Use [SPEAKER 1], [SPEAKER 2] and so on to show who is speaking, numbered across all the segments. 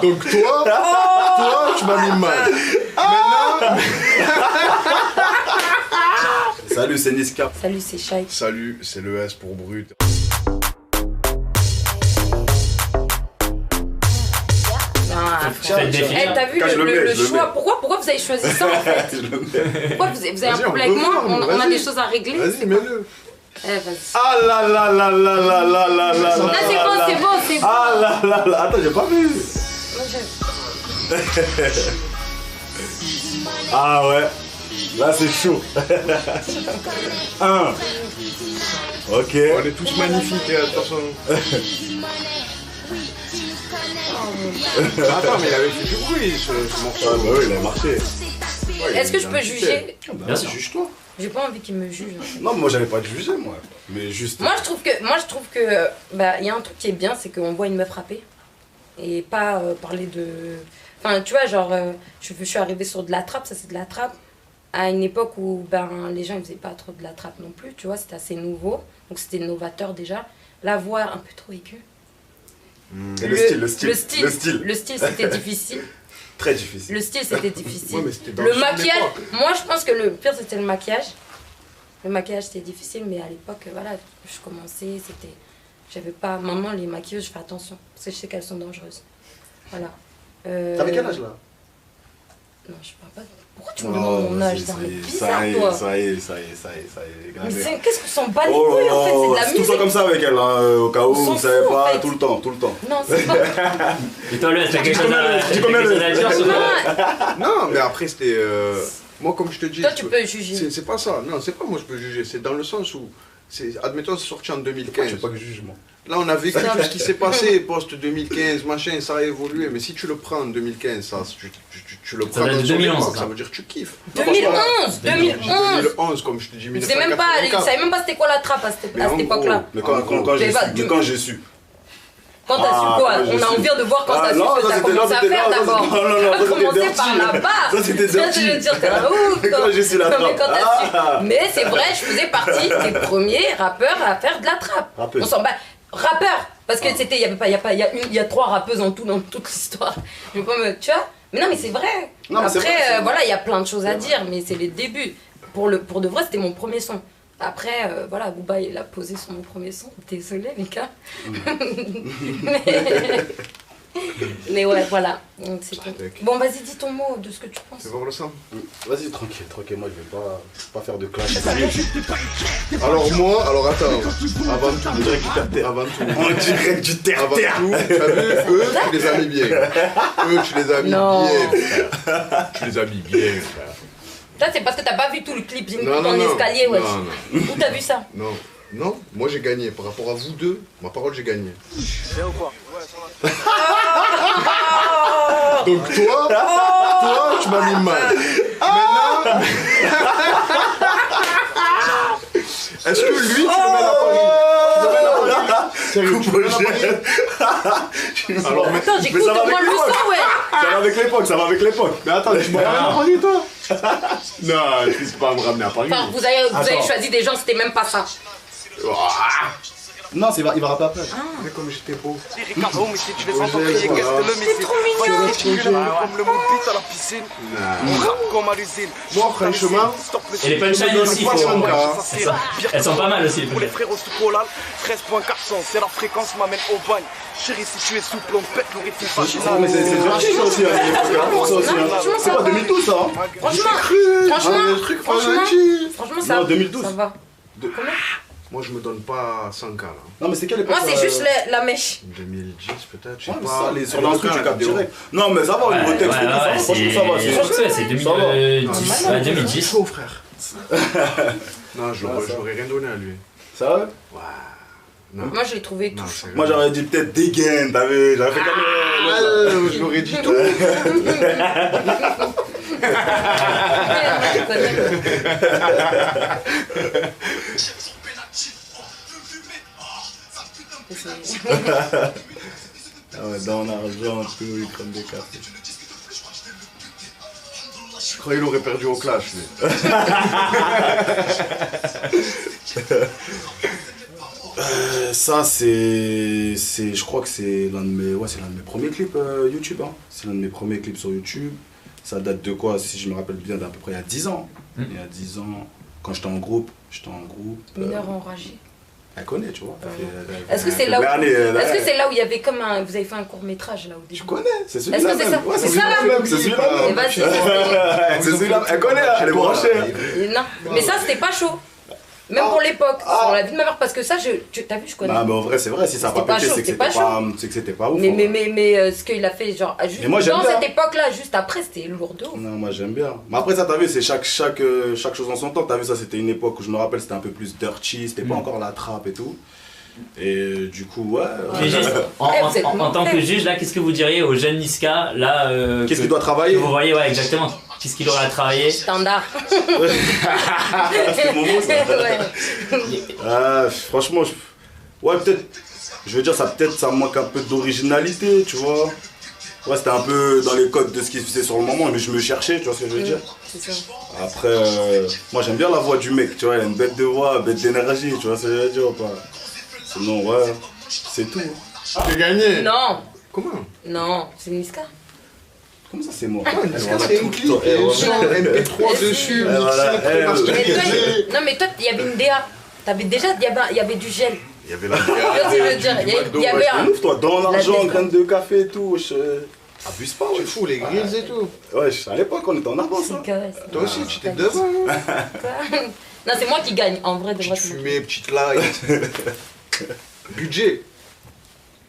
[SPEAKER 1] Donc toi, tu m'as mis mal. Maintenant...
[SPEAKER 2] Salut, c'est Niska.
[SPEAKER 3] Salut, c'est Shai.
[SPEAKER 1] Salut, c'est le S pour Brut.
[SPEAKER 3] T'as vu le choix? Pourquoi vous avez choisi ça en fait? Pourquoi vous avez un problème avec moi? On a des choses à régler.
[SPEAKER 1] Vas-y, mets-le.
[SPEAKER 3] Vas-y.
[SPEAKER 2] Ah là là là là là là là là.
[SPEAKER 3] Là c'est bon.
[SPEAKER 2] Ah là là là. Attends, j'ai pas vu. Ah ouais. Là c'est chaud. Un. Ok.
[SPEAKER 1] On est tous magnifiques, attention. Attends, mais il avait fait du bruit ce morceau.
[SPEAKER 2] Ah bah oui, il a marché.
[SPEAKER 3] Est-ce que je peux juger?
[SPEAKER 2] Bien sûr, juge-toi.
[SPEAKER 3] J'ai pas envie qu'il me juge. En fait.
[SPEAKER 2] Non, moi j'avais pas de juger, moi. Mais juste.
[SPEAKER 3] Moi je trouve que bah, y a un truc qui est bien, c'est qu'on voit une meuf rapper. Et pas parler de. Enfin, tu vois, genre, je suis arrivée sur de la trappe, ça c'est de la trappe. À une époque où les gens ils faisaient pas trop de la trappe non plus, tu vois, c'était assez nouveau. Donc c'était novateur déjà. La voix un peu trop aiguë.
[SPEAKER 2] Et le style,
[SPEAKER 3] c'était difficile.
[SPEAKER 2] Très difficile.
[SPEAKER 3] Le style, c'était difficile.
[SPEAKER 1] Ouais, mais c'était dans
[SPEAKER 3] le
[SPEAKER 1] son
[SPEAKER 3] maquillage,
[SPEAKER 1] époque.
[SPEAKER 3] moi je pense que le pire c'était le maquillage. Le maquillage c'était difficile, mais à l'époque, voilà, je commençais, c'était. J'avais pas. Maintenant, les maquilleuses, je fais attention, parce que je sais qu'elles sont dangereuses. Voilà.
[SPEAKER 2] T'avais quel âge là?
[SPEAKER 3] Non, je parle pas. Pourquoi tu me demandes mon âge? C'est un mec bizarre, toi.
[SPEAKER 2] Ça y est.
[SPEAKER 3] Mais qu'est-ce qu'on s'en bat les couilles en fait? C'est de la
[SPEAKER 2] c'est tout
[SPEAKER 3] musique.
[SPEAKER 2] ça comme ça avec elle, hein, au cas où vous savez pas,
[SPEAKER 3] en fait.
[SPEAKER 2] tout le temps.
[SPEAKER 3] Non, c'est pas.
[SPEAKER 4] Et toi, là, t'as quelque chose à dire sur ça?
[SPEAKER 1] Non, mais après, c'était... Moi, comme je te dis...
[SPEAKER 3] Toi, tu peux juger.
[SPEAKER 1] C'est pas ça. Non, c'est pas moi je peux juger. C'est dans le sens où... Admettons, c'est sorti en 2015.
[SPEAKER 2] Je sais pas que je juge, moi.
[SPEAKER 1] Là, on a vécu tout ce qui s'est passé post-2015, machin, ça a évolué. Mais si tu le prends en 2015, ça, tu le prends
[SPEAKER 4] date de
[SPEAKER 1] dans son
[SPEAKER 4] 2011,
[SPEAKER 1] époque,
[SPEAKER 4] ça.
[SPEAKER 1] ça veut dire que tu kiffes.
[SPEAKER 3] 2011
[SPEAKER 1] 2011, comme je te dis,
[SPEAKER 3] Je savais même pas c'était quoi la trappe à cette époque-là.
[SPEAKER 2] Mais quand j'ai su.
[SPEAKER 3] Quand t'as su quoi? On a envie de voir quand t'as su ce que t'as commencé à faire d'abord.
[SPEAKER 2] Non,
[SPEAKER 3] On va commencer par la base.
[SPEAKER 2] Ça c'était dirty. Quand j'ai su la trappe.
[SPEAKER 3] Mais c'est vrai, je faisais partie des premiers rappeurs à faire de la trappe. On s'en bat. Rappeur, parce que c'était, il y a 3 rappeuses en tout dans toute l'histoire. Je veux pas me, tu vois? Mais non, mais c'est vrai. Après, voilà, il y a plein de choses à dire, mais c'est les débuts. Pour de vrai, c'était mon premier son. Après, voilà, Booba, il a posé sur mon premier son. Désolé, les gars. Mais ouais, voilà. Bon, vas-y, dis ton mot de ce que tu penses.
[SPEAKER 1] C'est voir le sang.
[SPEAKER 2] Vas-y, tranquille, moi je vais pas faire de clash.
[SPEAKER 1] Alors attends, avant tout,
[SPEAKER 2] On dirait du terre-terre.
[SPEAKER 1] Avant tout,
[SPEAKER 2] terre-terre.
[SPEAKER 1] t'as vu, eux, tu les as mis bien. Tu les as mis bien. Tu les as mis bien, frère.
[SPEAKER 3] Ça, c'est parce que t'as pas vu tout le clip, j'ai mis
[SPEAKER 1] Non,
[SPEAKER 3] tout en
[SPEAKER 1] non,
[SPEAKER 3] escalier, ouais.
[SPEAKER 1] non.
[SPEAKER 3] Où t'as vu ça?
[SPEAKER 1] Non, moi j'ai gagné. Par rapport à vous deux, ma parole, j'ai gagné. Donc toi, tu m'as mis mal. Maintenant, est-ce que lui, tu le mets à Paris? Sérieux, tu le mets à Paris? Alors maintenant,
[SPEAKER 3] j'écoute au moins le son, ouais.
[SPEAKER 2] Ça va avec l'époque.
[SPEAKER 1] Mais attends, tu m'as ramené à Paris, toi? Non, je ne peux pas me ramener à Paris.
[SPEAKER 3] Enfin, vous avez choisi des gens, c'était même pas ça.
[SPEAKER 2] Non, il va rapper après.
[SPEAKER 1] Mais comme j'étais beau.
[SPEAKER 5] Tu les entends crier, qu'est-ce que le métier? Comme le mopite à la piscine. On rappe comme à l'usine.
[SPEAKER 1] Moi, franchement,
[SPEAKER 4] Et les punchlines aussi, elles sont pas mal aussi.
[SPEAKER 5] Pour les frérots sous collal, 13.400, c'est la fréquence m'amène au bagne. Chérie, si tu es sous plomb, pète le rythme fascinant.
[SPEAKER 2] Mais c'est gentil ça aussi, c'est pas 2012 ça.
[SPEAKER 3] Franchement, ça.
[SPEAKER 2] Non, 2012.
[SPEAKER 3] Ça va.
[SPEAKER 1] moi je me donne pas 100K là.
[SPEAKER 2] Non, mais c'est quelle époque?
[SPEAKER 3] Moi, c'est juste la mèche.
[SPEAKER 1] 2010 peut-être, je sais
[SPEAKER 2] Ouais, mais
[SPEAKER 1] pas.
[SPEAKER 2] ça, sur l'instru, tu captes direct. Non, mais ça va, au niveau texte, franchement, ça va.
[SPEAKER 4] C'est 2010. Ouais, 2010.
[SPEAKER 1] Chaud, frère. Non, je l'aurais rien donné à lui.
[SPEAKER 2] Ça va?
[SPEAKER 1] Ouais. Non.
[SPEAKER 3] Moi, je l'ai trouvé tout.
[SPEAKER 2] Moi, j'aurais dit peut-être dégaine, t'as vu? J'aurais fait comme.
[SPEAKER 1] Je l'aurais dit tout.
[SPEAKER 2] Ah ouais, dans l'argent, tout, il prennent des cafés.
[SPEAKER 1] Je croyais qu'il aurait perdu au clash, lui. Ça, je crois que c'est l'un de mes premiers clips YouTube. Hein. C'est l'un de mes premiers clips sur YouTube. Ça date de quoi, si je me rappelle bien, d'à peu près il y a 10 ans. Il y a 10 ans, quand j'étais en groupe.
[SPEAKER 3] Mineur enragé.
[SPEAKER 1] Elle connaît, tu vois.
[SPEAKER 3] Est-ce que c'est là où il y avait comme un... Vous avez fait un court-métrage là au début?
[SPEAKER 1] Je connais, c'est celui-là.
[SPEAKER 3] Est-ce que c'est ça?
[SPEAKER 1] Ouais, c'est ça même, c'est celui-là même. C'est celui-là, elle connaît, elle est branchée.
[SPEAKER 3] Non, mais ça c'était pas chaud. Même pour l'époque, sur la vie de ma mère, parce que ça, t'as vu, je connais.
[SPEAKER 1] Non, mais en vrai, c'est vrai, si ça n'a pas pété, c'est que c'était pas ouf.
[SPEAKER 3] Mais ce qu'il a fait, genre, juste dans cette époque-là, juste après, c'était lourd de ouf.
[SPEAKER 1] Non, moi j'aime bien. Mais après, ça, t'as vu, c'est chaque chose en son temps. T'as vu, ça, c'était une époque où je me rappelle, c'était un peu plus dirty, c'était pas encore la trappe et tout. Et du coup, ouais.
[SPEAKER 4] Mais juste, en tant que juge, là, qu'est-ce que vous diriez au jeune Niska, là
[SPEAKER 1] qu'est-ce qu'il doit travailler?
[SPEAKER 4] Vous voyez, ouais, exactement. Qu'est-ce qu'il aura à travailler?
[SPEAKER 3] Standard.
[SPEAKER 1] C'était mon mot, ça. Ouais. Franchement, ouais, peut-être, je veux dire, ça manque un peu d'originalité, tu vois. Ouais, c'était un peu dans les codes de ce qui se faisait sur le moment, mais je me cherchais, tu vois ce que je veux dire.
[SPEAKER 3] C'est ça.
[SPEAKER 1] Après, moi j'aime bien la voix du mec, tu vois, il a une bête de voix, bête d'énergie, tu vois ce que je veux dire ou pas. Sinon, ouais, c'est tout.
[SPEAKER 2] J'ai gagné.
[SPEAKER 3] Non.
[SPEAKER 2] Comment?
[SPEAKER 3] Non, c'est Niska.
[SPEAKER 1] Comment ça, c'est moi?
[SPEAKER 2] C'est une clip, il y a une chanson MP3 dessus,
[SPEAKER 3] Non, mais toi, il y avait une DA. T'avais déjà, il y avait du gel.
[SPEAKER 1] Il y avait la
[SPEAKER 3] il y avait un...
[SPEAKER 1] ouf, toi, dans l'argent, graines de café et tout, abuse pas,
[SPEAKER 2] Tu fous les grilles et tout.
[SPEAKER 1] Ouais, à l'époque, on était en avance, hein.
[SPEAKER 2] Toi aussi, tu étais devant.
[SPEAKER 3] Non, c'est moi qui gagne, en vrai, de vrai.
[SPEAKER 2] Petite fumée, petite light. Budget.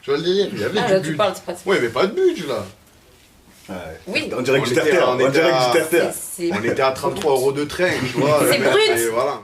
[SPEAKER 2] Tu vois le délire? Il y avait du budget. Ouais, mais pas de budget là.
[SPEAKER 3] Oui.
[SPEAKER 1] On dirait que du terre-terre.
[SPEAKER 2] On était à 33 € de train, tu vois.
[SPEAKER 3] C'est brut.
[SPEAKER 2] Voilà.